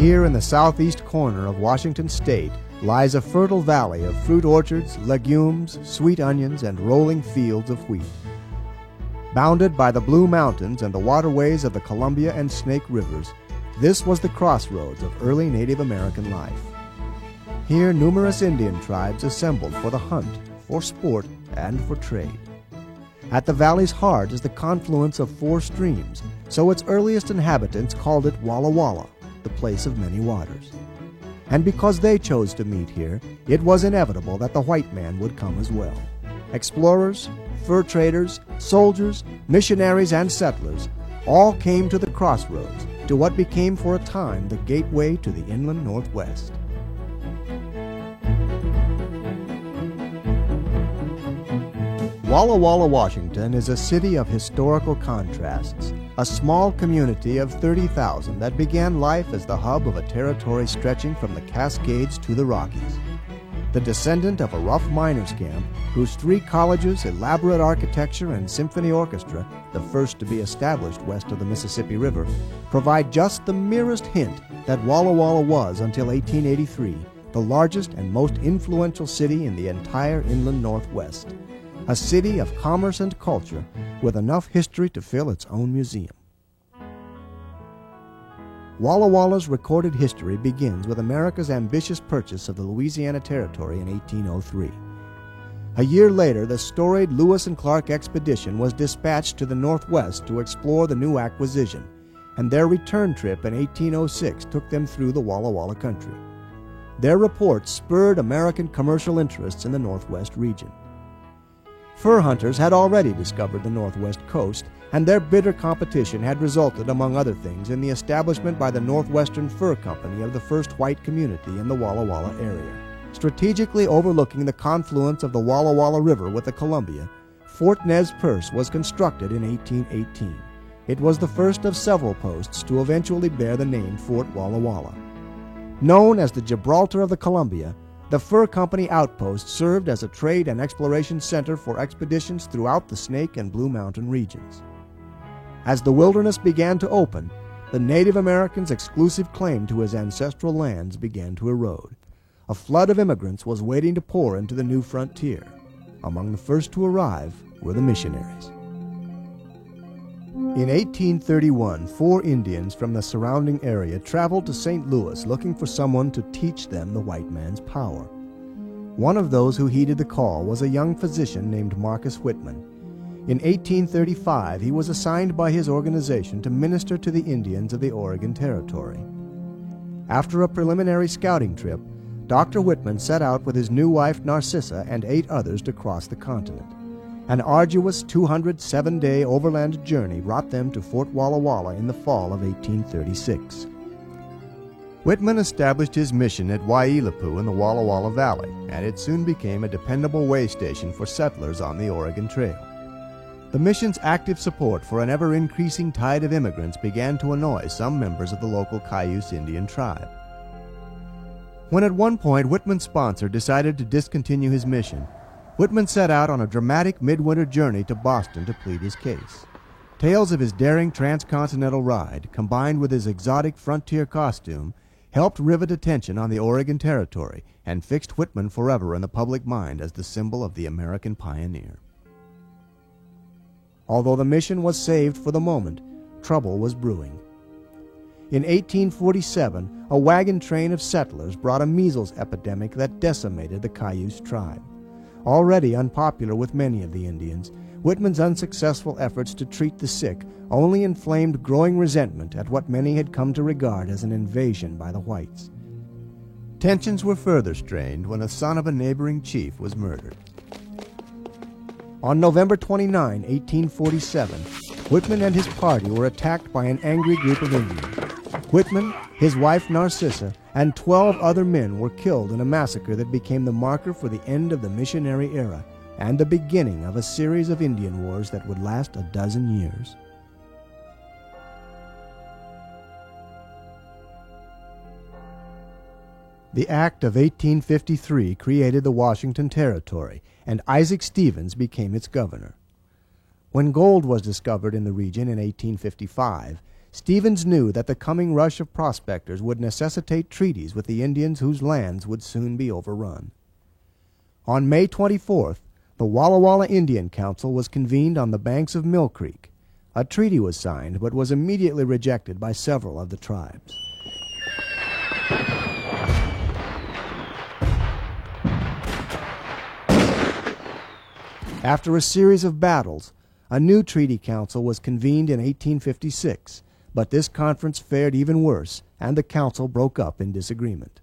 Here in the southeast corner of Washington State lies a fertile valley of fruit orchards, legumes, sweet onions, and rolling fields of wheat. Bounded by the Blue Mountains and the waterways of the Columbia and Snake Rivers, this was the crossroads of early Native American life. Here numerous Indian tribes assembled for the hunt, for sport, and for trade. At the valley's heart is the confluence of 4 streams, so its earliest inhabitants called it Walla Walla, the place of many waters. And because they chose to meet here, it was inevitable that the white man would come as well. Explorers, fur traders, soldiers, missionaries, and settlers all came to the crossroads, to what became for a time the gateway to the inland Northwest. Walla Walla, Washington is a city of historical contrasts, a small community of 30,000 that began life as the hub of a territory stretching from the Cascades to the Rockies. The descendant of a rough miners' camp, whose 3 colleges, elaborate architecture, and symphony orchestra, the first to be established west of the Mississippi River, provide just the merest hint that Walla Walla was, until 1883, the largest and most influential city in the entire inland Northwest. A city of commerce and culture with enough history to fill its own museum. Walla Walla's recorded history begins with America's ambitious purchase of the Louisiana Territory in 1803. A year later, the storied Lewis and Clark expedition was dispatched to the Northwest to explore the new acquisition, and their return trip in 1806 took them through the Walla Walla country. Their reports spurred American commercial interests in the Northwest region. Fur hunters had already discovered the Northwest coast, and their bitter competition had resulted, among other things, in the establishment by the Northwestern Fur Company of the first white community in the Walla Walla area. Strategically overlooking the confluence of the Walla Walla River with the Columbia, Fort Nez Perce was constructed in 1818. It was the first of several posts to eventually bear the name Fort Walla Walla. Known as the Gibraltar of the Columbia, the Fur Company outpost served as a trade and exploration center for expeditions throughout the Snake and Blue Mountain regions. As the wilderness began to open, the Native Americans' exclusive claim to his ancestral lands began to erode. A flood of immigrants was waiting to pour into the new frontier. Among the first to arrive were the missionaries. In 1831, 4 Indians from the surrounding area traveled to St. Louis looking for someone to teach them the white man's power. One of those who heeded the call was a young physician named Marcus Whitman. In 1835, he was assigned by his organization to minister to the Indians of the Oregon Territory. After a preliminary scouting trip, Dr. Whitman set out with his new wife Narcissa and 8 others to cross the continent. An arduous 207-day overland journey brought them to Fort Walla Walla in the fall of 1836. Whitman established his mission at Waiilatpu in the Walla Walla Valley, and it soon became a dependable way station for settlers on the Oregon Trail. The mission's active support for an ever-increasing tide of immigrants began to annoy some members of the local Cayuse Indian tribe. When at one point Whitman's sponsor decided to discontinue his mission, Whitman set out on a dramatic midwinter journey to Boston to plead his case. Tales of his daring transcontinental ride, combined with his exotic frontier costume, helped rivet attention on the Oregon Territory and fixed Whitman forever in the public mind as the symbol of the American pioneer. Although the mission was saved for the moment, trouble was brewing. In 1847, a wagon train of settlers brought a measles epidemic that decimated the Cayuse tribe. Already unpopular with many of the Indians, Whitman's unsuccessful efforts to treat the sick only inflamed growing resentment at what many had come to regard as an invasion by the whites. Tensions were further strained when a son of a neighboring chief was murdered. On November 29, 1847, Whitman and his party were attacked by an angry group of Indians. Whitman, his wife Narcissa, and 12 other men were killed in a massacre that became the marker for the end of the missionary era and the beginning of a series of Indian wars that would last a dozen years. The Act of 1853 created the Washington Territory, and Isaac Stevens became its governor. When gold was discovered in the region in 1855, Stevens knew that the coming rush of prospectors would necessitate treaties with the Indians whose lands would soon be overrun. On May 24th, the Walla Walla Indian Council was convened on the banks of Mill Creek. A treaty was signed, but was immediately rejected by several of the tribes. After a series of battles, a new treaty council was convened in 1856, but this conference fared even worse, and the council broke up in disagreement.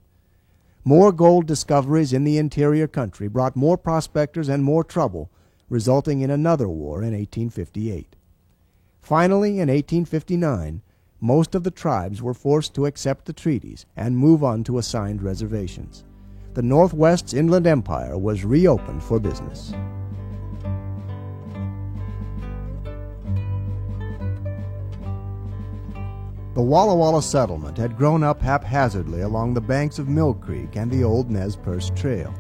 More gold discoveries in the interior country brought more prospectors and more trouble, resulting in another war in 1858. Finally, in 1859, most of the tribes were forced to accept the treaties and move on to assigned reservations. The Northwest's Inland Empire was reopened for business. The Walla Walla settlement had grown up haphazardly along the banks of Mill Creek and the old Nez Perce Trail.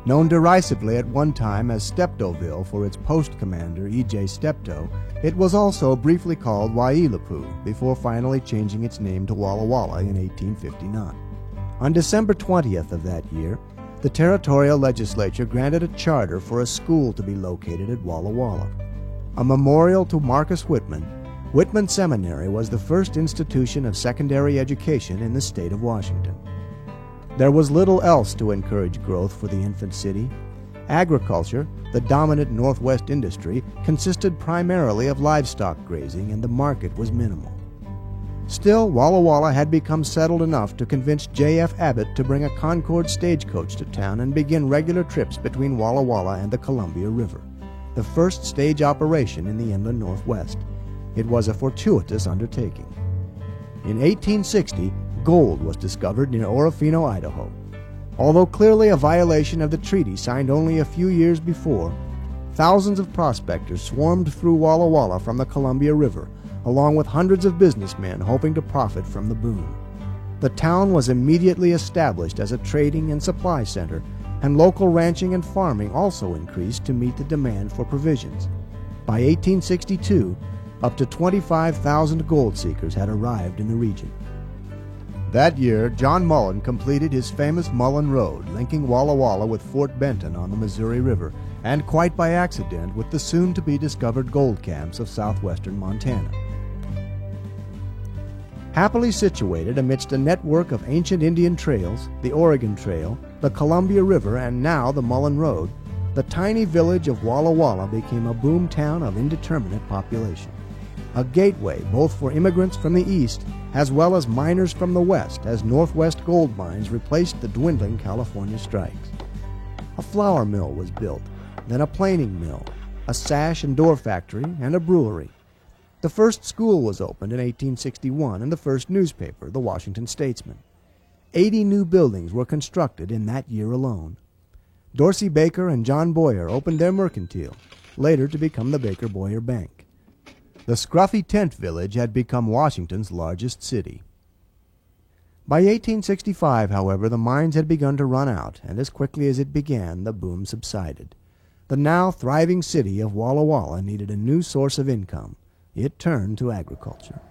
Known derisively at one time as Steptoville for its post commander E.J. Steptoe, it was also briefly called Waiilatpu before finally changing its name to Walla Walla in 1859. On December 20th of that year, the territorial legislature granted a charter for a school to be located at Walla Walla. A memorial to Marcus Whitman, Whitman Seminary was the first institution of secondary education in the state of Washington. There was little else to encourage growth for the infant city. Agriculture, the dominant Northwest industry, consisted primarily of livestock grazing, and the market was minimal. Still, Walla Walla had become settled enough to convince J.F. Abbott to bring a Concord stagecoach to town and begin regular trips between Walla Walla and the Columbia River, the first stage operation in the inland Northwest. It was a fortuitous undertaking. In 1860, gold was discovered near Orofino, Idaho. Although clearly a violation of the treaty signed only a few years before, thousands of prospectors swarmed through Walla Walla from the Columbia River, along with hundreds of businessmen hoping to profit from the boom. The town was immediately established as a trading and supply center, and local ranching and farming also increased to meet the demand for provisions. By 1862, up to 25,000 gold seekers had arrived in the region. That year, John Mullen completed his famous Mullen Road, linking Walla Walla with Fort Benton on the Missouri River, and quite by accident with the soon-to-be-discovered gold camps of southwestern Montana. Happily situated amidst a network of ancient Indian trails, the Oregon Trail, the Columbia River, and now the Mullen Road, the tiny village of Walla Walla became a boom town of indeterminate population. A gateway both for immigrants from the east as well as miners from the west, as Northwest gold mines replaced the dwindling California strikes. A flour mill was built, then a planing mill, a sash and door factory, and a brewery. The first school was opened in 1861, and the first newspaper, the Washington Statesman. 80 new buildings were constructed in that year alone. Dorsey Baker and John Boyer opened their mercantile, later to become the Baker Boyer Bank. The scruffy tent village had become Washington's largest city. By 1865, however, the mines had begun to run out, and as quickly as it began, the boom subsided. The now thriving city of Walla Walla needed a new source of income. It turned to agriculture.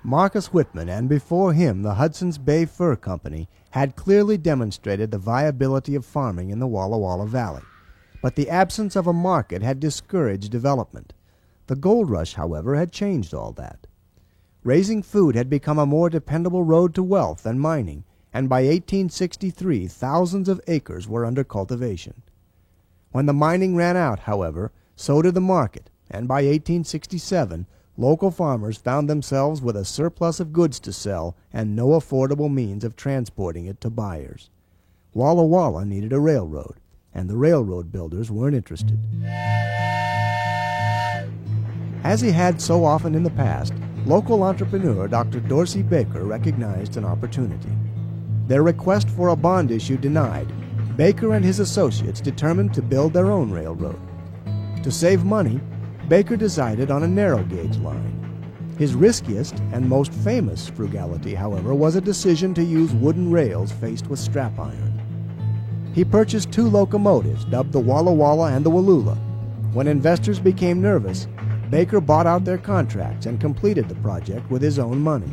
Marcus Whitman, and before him the Hudson's Bay Fur Company, had clearly demonstrated the viability of farming in the Walla Walla Valley. But the absence of a market had discouraged development. The gold rush, however, had changed all that. Raising food had become a more dependable road to wealth than mining, and by 1863 thousands of acres were under cultivation. When the mining ran out, however, so did the market, and by 1867 local farmers found themselves with a surplus of goods to sell and no affordable means of transporting it to buyers. Walla Walla needed a railroad, and the railroad builders weren't interested. As he had so often in the past, local entrepreneur Dr. Dorsey Baker recognized an opportunity. Their request for a bond issue denied, Baker and his associates determined to build their own railroad. To save money, Baker decided on a narrow gauge line. His riskiest and most famous frugality, however, was a decision to use wooden rails faced with strap iron. He purchased 2 locomotives, dubbed the Walla Walla and the Wallula. When investors became nervous, Baker bought out their contracts and completed the project with his own money.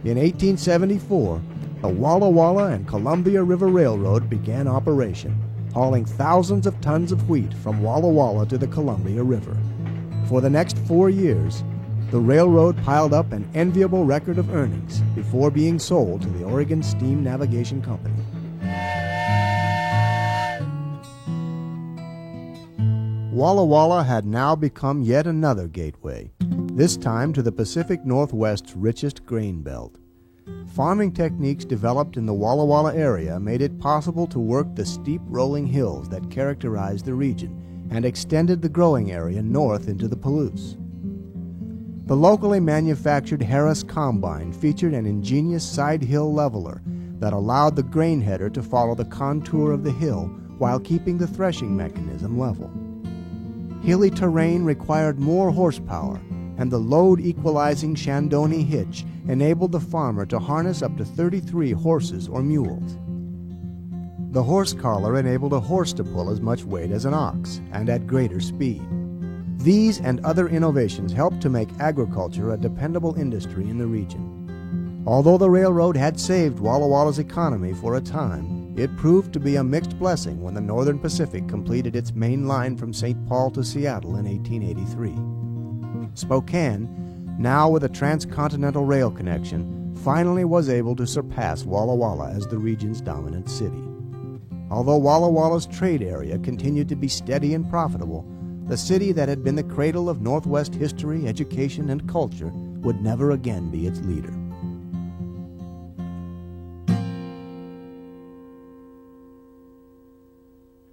In 1874, the Walla Walla and Columbia River Railroad began operation, hauling thousands of tons of wheat from Walla Walla to the Columbia River. For the next 4 years, the railroad piled up an enviable record of earnings before being sold to the Oregon Steam Navigation Company. Walla Walla had now become yet another gateway, this time to the Pacific Northwest's richest grain belt. Farming techniques developed in the Walla Walla area made it possible to work the steep rolling hills that characterized the region and extended the growing area north into the Palouse. The locally manufactured Harris Combine featured an ingenious side hill leveler that allowed the grain header to follow the contour of the hill while keeping the threshing mechanism level. Hilly terrain required more horsepower, and the load-equalizing Chandoni hitch enabled the farmer to harness up to 33 horses or mules. The horse collar enabled a horse to pull as much weight as an ox, and at greater speed. These and other innovations helped to make agriculture a dependable industry in the region. Although the railroad had saved Walla Walla's economy for a time, it proved to be a mixed blessing when the Northern Pacific completed its main line from St. Paul to Seattle in 1883. Spokane, now with a transcontinental rail connection, finally was able to surpass Walla Walla as the region's dominant city. Although Walla Walla's trade area continued to be steady and profitable, the city that had been the cradle of Northwest history, education, and culture would never again be its leader.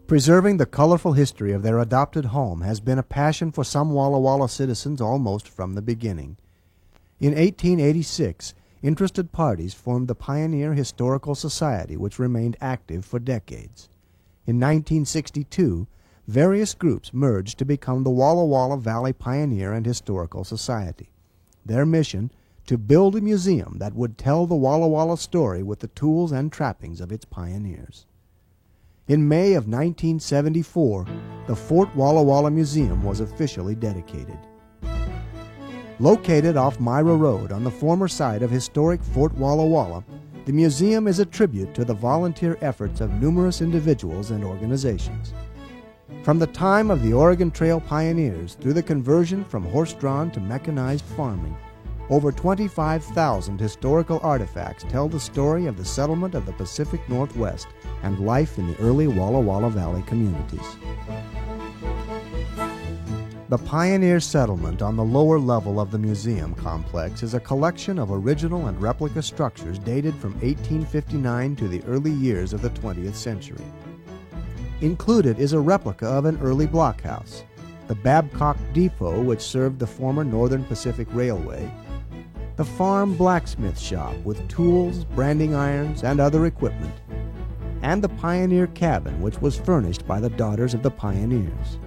Preserving the colorful history of their adopted home has been a passion for some Walla Walla citizens almost from the beginning. In 1886, interested parties formed the Pioneer Historical Society, which remained active for decades. In 1962, various groups merged to become the Walla Walla Valley Pioneer and Historical Society. Their mission, to build a museum that would tell the Walla Walla story with the tools and trappings of its pioneers. In May of 1974, the Fort Walla Walla Museum was officially dedicated. Located off Myra Road on the former site of historic Fort Walla Walla, the museum is a tribute to the volunteer efforts of numerous individuals and organizations. From the time of the Oregon Trail pioneers through the conversion from horse-drawn to mechanized farming, over 25,000 historical artifacts tell the story of the settlement of the Pacific Northwest and life in the early Walla Walla Valley communities. The Pioneer Settlement on the lower level of the museum complex is a collection of original and replica structures dated from 1859 to the early years of the 20th century. Included is a replica of an early blockhouse, the Babcock Depot, which served the former Northern Pacific Railway, the farm blacksmith shop with tools, branding irons, and other equipment, and the Pioneer Cabin, which was furnished by the Daughters of the Pioneers.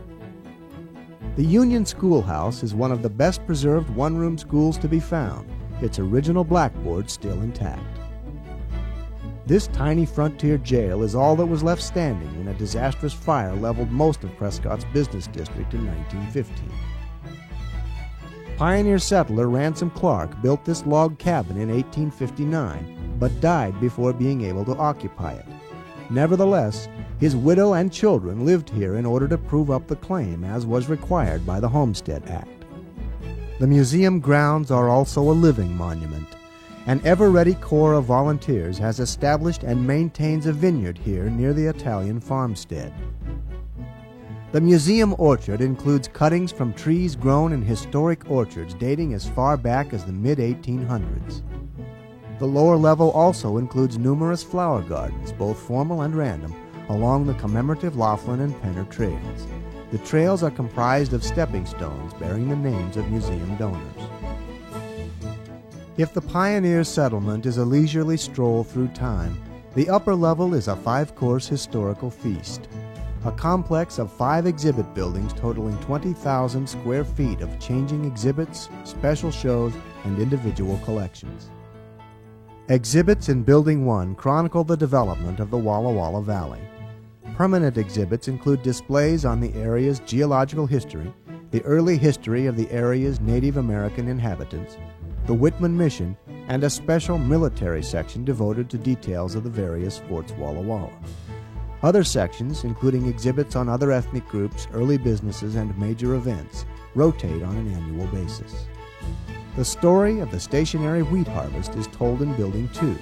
The Union Schoolhouse is one of the best preserved one-room schools to be found, its original blackboard still intact. This tiny frontier jail is all that was left standing when a disastrous fire leveled most of Prescott's business district in 1915. Pioneer settler Ransom Clark built this log cabin in 1859, but died before being able to occupy it. Nevertheless, his widow and children lived here in order to prove up the claim, as was required by the Homestead Act. The museum grounds are also a living monument. An ever-ready corps of volunteers has established and maintains a vineyard here near the Italian farmstead. The museum orchard includes cuttings from trees grown in historic orchards dating as far back as the mid-1800s. The lower level also includes numerous flower gardens, both formal and random, along the commemorative Laughlin and Penner trails. The trails are comprised of stepping stones bearing the names of museum donors. If the Pioneer Settlement is a leisurely stroll through time, the upper level is a 5-course historical feast. A complex of 5 exhibit buildings totaling 20,000 square feet of changing exhibits, special shows, and individual collections. Exhibits in Building 1 chronicle the development of the Walla Walla Valley. Permanent exhibits include displays on the area's geological history, the early history of the area's Native American inhabitants, the Whitman Mission, and a special military section devoted to details of the various forts Walla Walla. Other sections, including exhibits on other ethnic groups, early businesses, and major events, rotate on an annual basis. The story of the stationary wheat harvest is told in Building 2.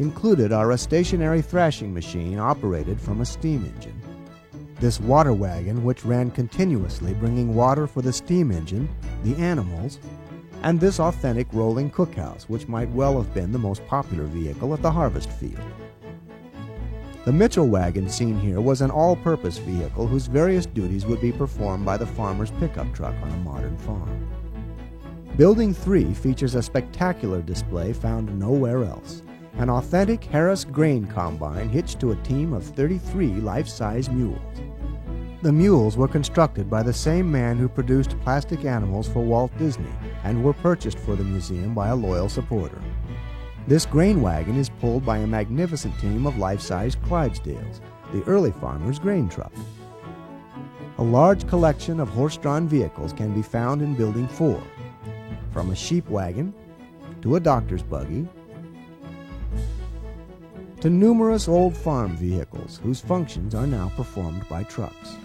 Included are a stationary thrashing machine operated from a steam engine. This water wagon, which ran continuously bringing water for the steam engine, the animals, and this authentic rolling cookhouse, which might well have been the most popular vehicle at the harvest field. The Mitchell wagon seen here was an all-purpose vehicle whose various duties would be performed by the farmer's pickup truck on a modern farm. Building 3 features a spectacular display found nowhere else, an authentic Harris grain combine hitched to a team of 33 life-size mules. The mules were constructed by the same man who produced plastic animals for Walt Disney and were purchased for the museum by a loyal supporter. This grain wagon is pulled by a magnificent team of life-size Clydesdales, the early farmers' grain truck. A large collection of horse-drawn vehicles can be found in Building 4, from a sheep wagon to a doctor's buggy to numerous old farm vehicles whose functions are now performed by trucks.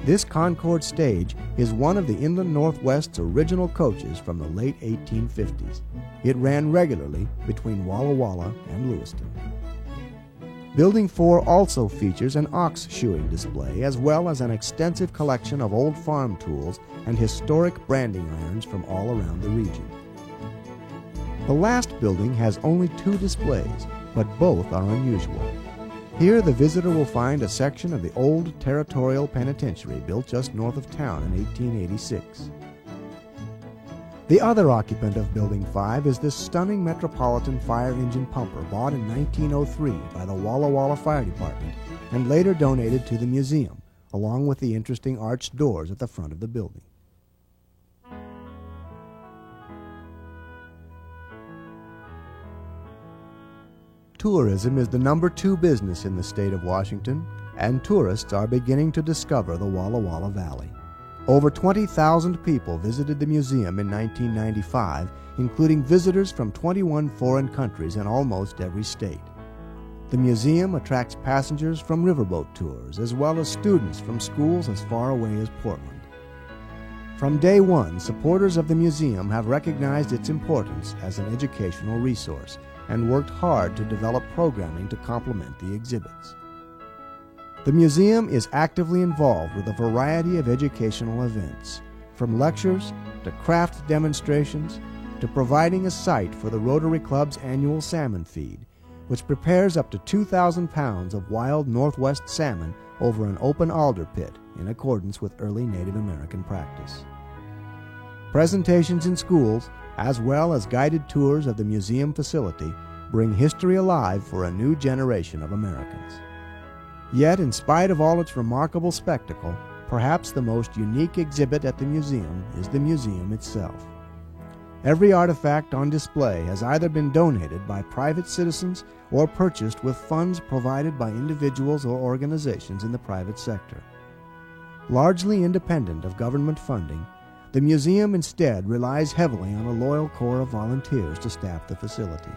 This Concord stage is one of the Inland Northwest's original coaches from the late 1850s. It ran regularly between Walla Walla and Lewiston. Building 4 also features an ox shoeing display as well as an extensive collection of old farm tools and historic branding irons from all around the region. The last building has only 2 displays, but both are unusual. Here the visitor will find a section of the old territorial penitentiary built just north of town in 1886. The other occupant of Building 5 is this stunning Metropolitan fire engine pumper bought in 1903 by the Walla Walla Fire Department and later donated to the museum, along with the interesting arched doors at the front of the building. Tourism is the number 2 business in the state of Washington, and tourists are beginning to discover the Walla Walla Valley. Over 20,000 people visited the museum in 1995, including visitors from 21 foreign countries in almost every state. The museum attracts passengers from riverboat tours, as well as students from schools as far away as Portland. From day one, supporters of the museum have recognized its importance as an educational resource and worked hard to develop programming to complement the exhibits. The museum is actively involved with a variety of educational events, from lectures to craft demonstrations to providing a site for the Rotary Club's annual salmon feed, which prepares up to 2,000 pounds of wild Northwest salmon over an open alder pit in accordance with early Native American practice. Presentations in schools, as well as guided tours of the museum facility, bring history alive for a new generation of Americans. Yet, in spite of all its remarkable spectacle, perhaps the most unique exhibit at the museum is the museum itself. Every artifact on display has either been donated by private citizens or purchased with funds provided by individuals or organizations in the private sector. Largely independent of government funding, the museum instead relies heavily on a loyal corps of volunteers to staff the facility.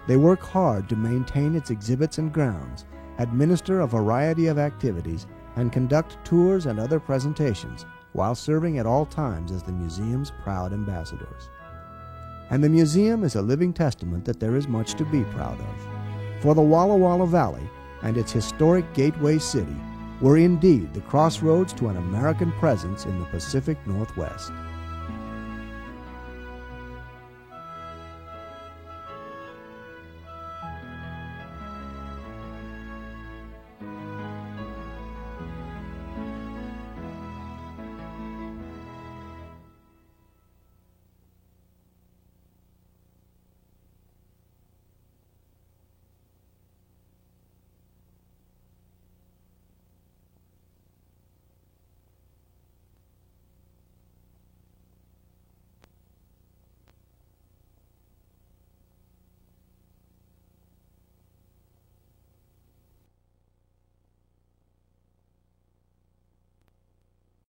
They work hard to maintain its exhibits and grounds, administer a variety of activities, and conduct tours and other presentations, while serving at all times as the museum's proud ambassadors. And the museum is a living testament that there is much to be proud of. For the Walla Walla Valley and its historic gateway city were indeed the crossroads to an American presence in the Pacific Northwest.